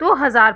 2000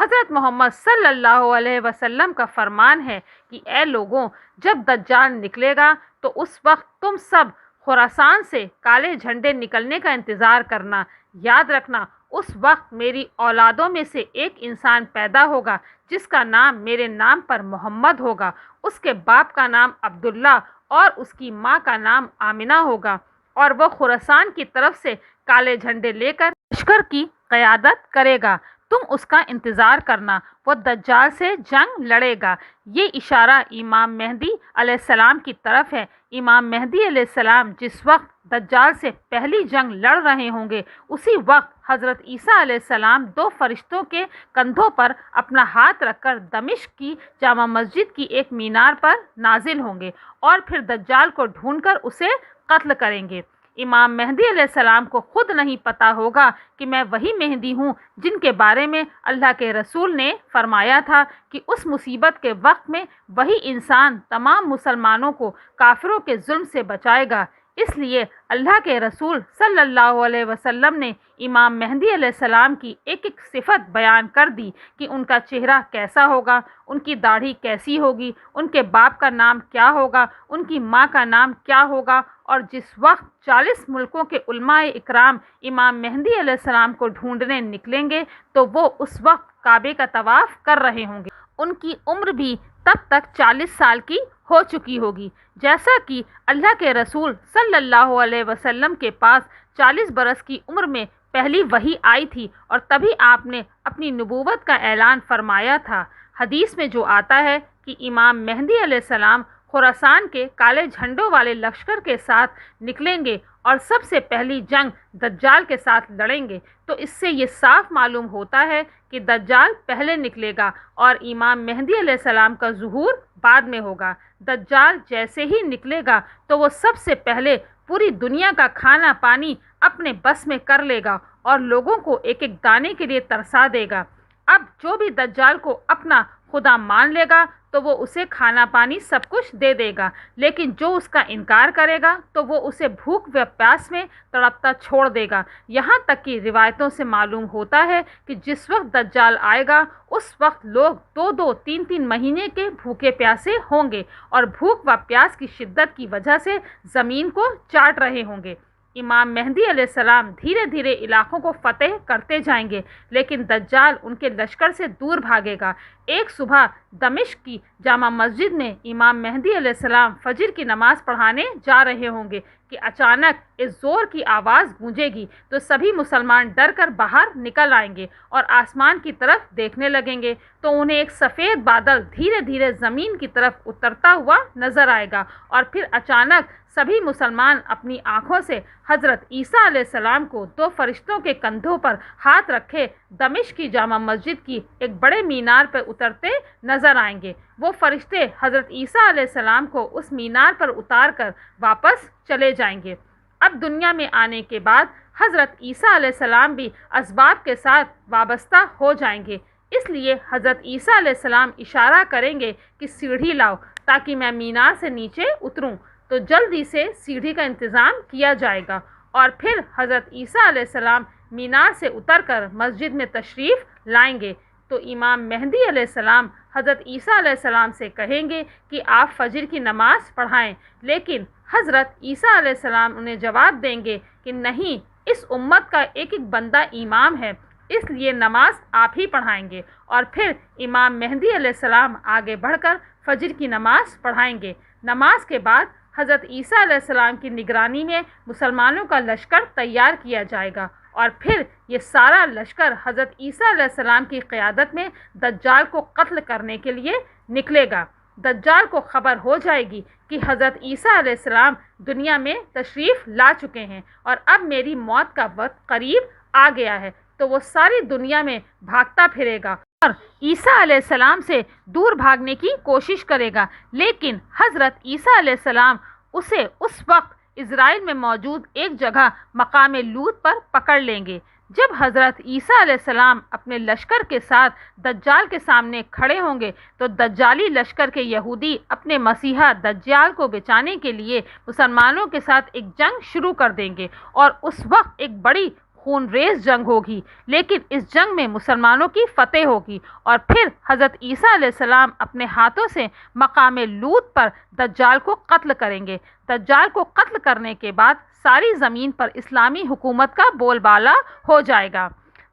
حضرت محمد صلی اللہ علیہ وسلم کا فرمان ہے کہ اے لوگوں، جب دجال نکلے گا تو اس وقت تم سب خراسان سے کالے جھنڈے نکلنے کا انتظار کرنا۔ یاد رکھنا، اس وقت میری اولادوں میں سے ایک انسان پیدا ہوگا جس کا نام میرے نام پر محمد ہوگا، اس کے باپ کا نام عبداللہ اور اس کی ماں کا نام آمنہ ہوگا، اور وہ خراسان کی طرف سے کالے جھنڈے لے کر لشکر کی قیادت کرے گا۔ تم اس کا انتظار کرنا، وہ دجال سے جنگ لڑے گا۔ یہ اشارہ امام مہدی علیہ السلام کی طرف ہے۔ امام مہدی علیہ السلام جس وقت دجال سے پہلی جنگ لڑ رہے ہوں گے، اسی وقت حضرت عیسیٰ علیہ السلام دو فرشتوں کے کندھوں پر اپنا ہاتھ رکھ کر دمشق کی جامع مسجد کی ایک مینار پر نازل ہوں گے اور پھر دجال کو ڈھونڈ کر اسے قتل کریں گے۔ امام مہدی علیہ السلام کو خود نہیں پتا ہوگا کہ میں وہی مہدی ہوں جن کے بارے میں اللہ کے رسول نے فرمایا تھا کہ اس مصیبت کے وقت میں وہی انسان تمام مسلمانوں کو کافروں کے ظلم سے بچائے گا۔ اس لیے اللہ کے رسول صلی اللہ علیہ وسلم نے امام مہدی علیہ السلام کی ایک ایک صفت بیان کر دی کہ ان کا چہرہ کیسا ہوگا، ان کی داڑھی کیسی ہوگی، ان کے باپ کا نام کیا ہوگا، ان کی ماں کا نام کیا ہوگا، اور جس وقت 40 ملکوں کے علماء اکرام امام مہدی علیہ السلام کو ڈھونڈنے نکلیں گے تو وہ اس وقت کعبے کا طواف کر رہے ہوں گے۔ ان کی عمر بھی تب تک 40 سال کی ہو چکی ہوگی، جیسا کہ اللہ کے رسول صلی اللہ علیہ وسلم کے پاس 40 برس کی عمر میں پہلی وحی آئی تھی اور تبھی آپ نے اپنی نبوت کا اعلان فرمایا تھا۔ حدیث میں جو آتا ہے کہ امام مہدی علیہ السلام خراسان کے کالے جھنڈوں والے لشکر کے ساتھ نکلیں گے اور سب سے پہلی جنگ دجال کے ساتھ لڑیں گے، تو اس سے یہ صاف معلوم ہوتا ہے کہ دجال پہلے نکلے گا اور امام مہدی علیہ السلام کا ظہور بعد میں ہوگا۔ دجال جیسے ہی نکلے گا تو وہ سب سے پہلے پوری دنیا کا کھانا پانی اپنے بس میں کر لے گا اور لوگوں کو ایک ایک دانے کے لیے ترسا دے گا۔ اب جو بھی دجال کو اپنا خدا مان لے گا تو وہ اسے کھانا پانی سب کچھ دے دے گا، لیکن جو اس کا انکار کرے گا تو وہ اسے بھوک و پیاس میں تڑپتا چھوڑ دے گا۔ یہاں تک کہ روایتوں سے معلوم ہوتا ہے کہ جس وقت دجال آئے گا اس وقت لوگ 2-2 3-3 مہینے کے بھوکے پیاسے ہوں گے اور بھوک و پیاس کی شدت کی وجہ سے زمین کو چاٹ رہے ہوں گے۔ امام مہدی علیہ السلام دھیرے دھیرے علاقوں کو فتح کرتے جائیں گے، لیکن دجال ان کے لشکر سے دور بھاگے گا۔ ایک صبح دمشق کی جامع مسجد میں امام مہدی علیہ السلام فجر کی نماز پڑھانے جا رہے ہوں گے کہ اچانک ایک زور کی آواز گونجے گی تو سبھی مسلمان ڈر کر باہر نکل آئیں گے اور آسمان کی طرف دیکھنے لگیں گے تو انہیں ایک سفید بادل دھیرے دھیرے زمین کی طرف اترتا ہوا نظر آئے گا، اور پھر اچانک سبھی مسلمان اپنی آنکھوں سے حضرت عیسیٰ علیہ السلام کو 2 فرشتوں کے کندھوں پر ہاتھ رکھے دمشق کی جامع مسجد کی ایک بڑے مینار پر اترتے نظر آئیں گے۔ وہ فرشتے حضرت عیسیٰ علیہ السلام کو اس مینار پر اتار کر واپس چلے جائیں گے۔ اب دنیا میں آنے کے بعد حضرت عیسیٰ علیہ السلام بھی اسباب کے ساتھ وابستہ ہو جائیں گے، اس لیے حضرت عیسیٰ علیہ السلام اشارہ کریں گے کہ سیڑھی لاؤ تاکہ میں مینار سے نیچے اتروں، تو جلدی سے سیڑھی کا انتظام کیا جائے گا اور پھر حضرت عیسیٰ علیہ السلام مینار سے اتر کر مسجد میں تشریف لائیں گے۔ تو امام مہدی علیہ السلام حضرت عیسیٰ علیہ السلام سے کہیں گے کہ آپ فجر کی نماز پڑھائیں، لیکن حضرت عیسیٰ علیہ السلام انہیں جواب دیں گے کہ نہیں، اس امت کا ایک ایک بندہ امام ہے، اس لیے نماز آپ ہی پڑھائیں گے، اور پھر امام مہدی علیہ السلام آگے بڑھ کر فجر کی نماز پڑھائیں گے۔ نماز کے بعد حضرت عیسیٰ علیہ السلام کی نگرانی میں مسلمانوں کا لشکر تیار کیا جائے گا اور پھر یہ سارا لشکر حضرت عیسیٰ علیہ السلام کی قیادت میں دجال کو قتل کرنے کے لیے نکلے گا۔ دجال کو خبر ہو جائے گی کہ حضرت عیسیٰ علیہ السلام دنیا میں تشریف لا چکے ہیں اور اب میری موت کا وقت قریب آ گیا ہے، تو وہ ساری دنیا میں بھاگتا پھرے گا اور عیسیٰ علیہ السلام سے دور بھاگنے کی کوشش کرے گا، لیکن حضرت عیسیٰ علیہ السلام اسے اس وقت اسرائیل میں موجود ایک جگہ مقام لوط پر پکڑ لیں گے۔ جب حضرت عیسیٰ علیہ السلام اپنے لشکر کے ساتھ دجال کے سامنے کھڑے ہوں گے تو دجالی لشکر کے یہودی اپنے مسیحا دجال کو بچانے کے لیے مسلمانوں کے ساتھ ایک جنگ شروع کر دیں گے اور اس وقت ایک بڑی خون ریز جنگ ہوگی، لیکن اس جنگ میں مسلمانوں کی فتح ہوگی، اور پھر حضرت عیسیٰ علیہ السلام اپنے ہاتھوں سے مقام لوط پر دجال کو قتل کریں گے۔ دجال کو قتل کرنے کے بعد ساری زمین پر اسلامی حکومت کا بول بالا ہو جائے گا۔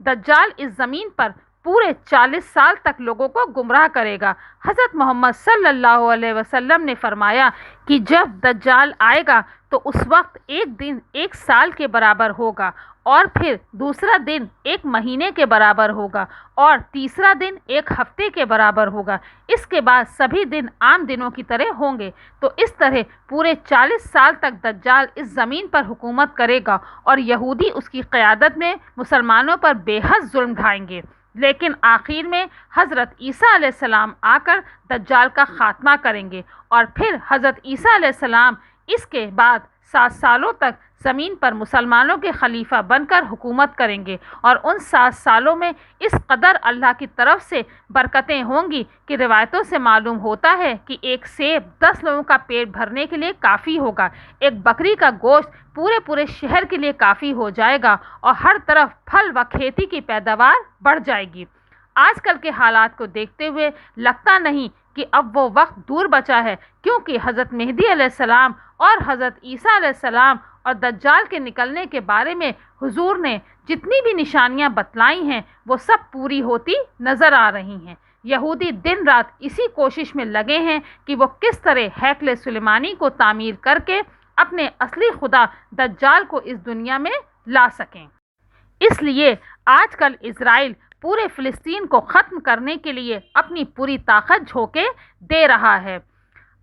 دجال اس زمین پر پورے 40 سال تک لوگوں کو گمراہ کرے گا۔ حضرت محمد صلی اللہ علیہ وسلم نے فرمایا کہ جب دجال آئے گا تو اس وقت ایک دن 1 سال کے برابر ہوگا، اور پھر دوسرا دن 1 مہینے کے برابر ہوگا، اور تیسرا دن 1 ہفتے کے برابر ہوگا۔ اس کے بعد سبھی دن عام دنوں کی طرح ہوں گے۔ تو اس طرح پورے 40 سال تک دجال اس زمین پر حکومت کرے گا، اور یہودی اس کی قیادت میں مسلمانوں پر بے حد ظلم ڈھائیں گے۔ لیکن آخر میں حضرت عیسیٰ علیہ السلام آ کر دجال کا خاتمہ کریں گے، اور پھر حضرت عیسیٰ علیہ السلام اس کے بعد 7 سالوں تک زمین پر مسلمانوں کے خلیفہ بن کر حکومت کریں گے، اور ان 7 سالوں میں اس قدر اللہ کی طرف سے برکتیں ہوں گی کہ روایتوں سے معلوم ہوتا ہے کہ 1 سیب 10 لوگوں کا پیٹ بھرنے کے لیے کافی ہوگا، 1 بکری کا گوشت پورے شہر کے لیے کافی ہو جائے گا، اور ہر طرف پھل و کھیتی کی پیداوار بڑھ جائے گی۔ آج کل کے حالات کو دیکھتے ہوئے لگتا نہیں کہ اب وہ وقت دور بچا ہے، کیونکہ حضرت مہدی علیہ السلام اور حضرت عیسیٰ علیہ السلام اور دجال کے نکلنے کے بارے میں حضور نے جتنی بھی نشانیاں بتلائی ہیں وہ سب پوری ہوتی نظر آ رہی ہیں۔ یہودی دن رات اسی کوشش میں لگے ہیں کہ وہ کس طرح ہیکل سلیمانی کو تعمیر کر کے اپنے اصلی خدا دجال کو اس دنیا میں لا سکیں۔ اس لیے آج کل اسرائیل پورے فلسطین کو ختم کرنے کے لیے اپنی پوری طاقت جھونکے دے رہا ہے۔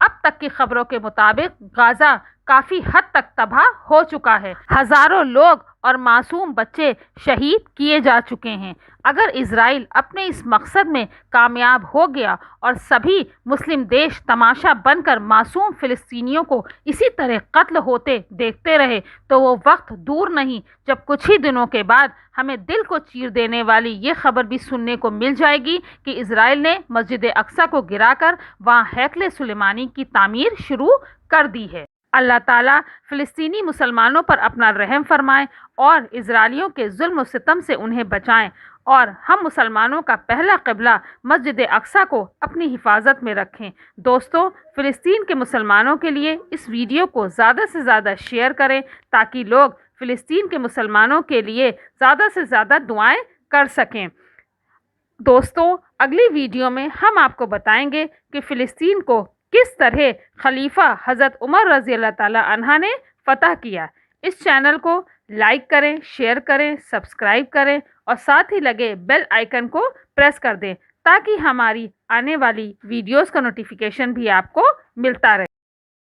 اب تک کی خبروں کے مطابق غزہ کافی حد تک تباہ ہو چکا ہے، ہزاروں لوگ اور معصوم بچے شہید کیے جا چکے ہیں۔ اگر اسرائیل اپنے اس مقصد میں کامیاب ہو گیا اور سبھی مسلم دیش تماشا بن کر معصوم فلسطینیوں کو اسی طرح قتل ہوتے دیکھتے رہے تو وہ وقت دور نہیں جب کچھ ہی دنوں کے بعد ہمیں دل کو چیر دینے والی یہ خبر بھی سننے کو مل جائے گی کہ اسرائیل نے مسجد اقصی کو گرا کر وہاں ہیکل سلیمانی کی تعمیر شروع کر دی ہے۔ اللہ تعالیٰ فلسطینی مسلمانوں پر اپنا رحم فرمائے اور اسرائیلیوں کے ظلم و ستم سے انہیں بچائیں، اور ہم مسلمانوں کا پہلا قبلہ مسجد اقصی کو اپنی حفاظت میں رکھیں۔ دوستو، فلسطین کے مسلمانوں کے لیے اس ویڈیو کو زیادہ سے زیادہ شیئر کریں تاکہ لوگ فلسطین کے مسلمانوں کے لیے زیادہ سے زیادہ دعائیں کر سکیں۔ دوستو، اگلی ویڈیو میں ہم آپ کو بتائیں گے کہ فلسطین کو کس طرح خلیفہ حضرت عمر رضی اللہ تعالیٰ عنہ نے فتح کیا۔ اس چینل کو لائک کریں، شیئر کریں، سبسکرائب کریں، اور ساتھ ہی لگے بیل آئیکن کو پریس کر دیں تاکہ ہماری آنے والی ویڈیوز کا نوٹیفیکیشن بھی آپ کو ملتا رہے۔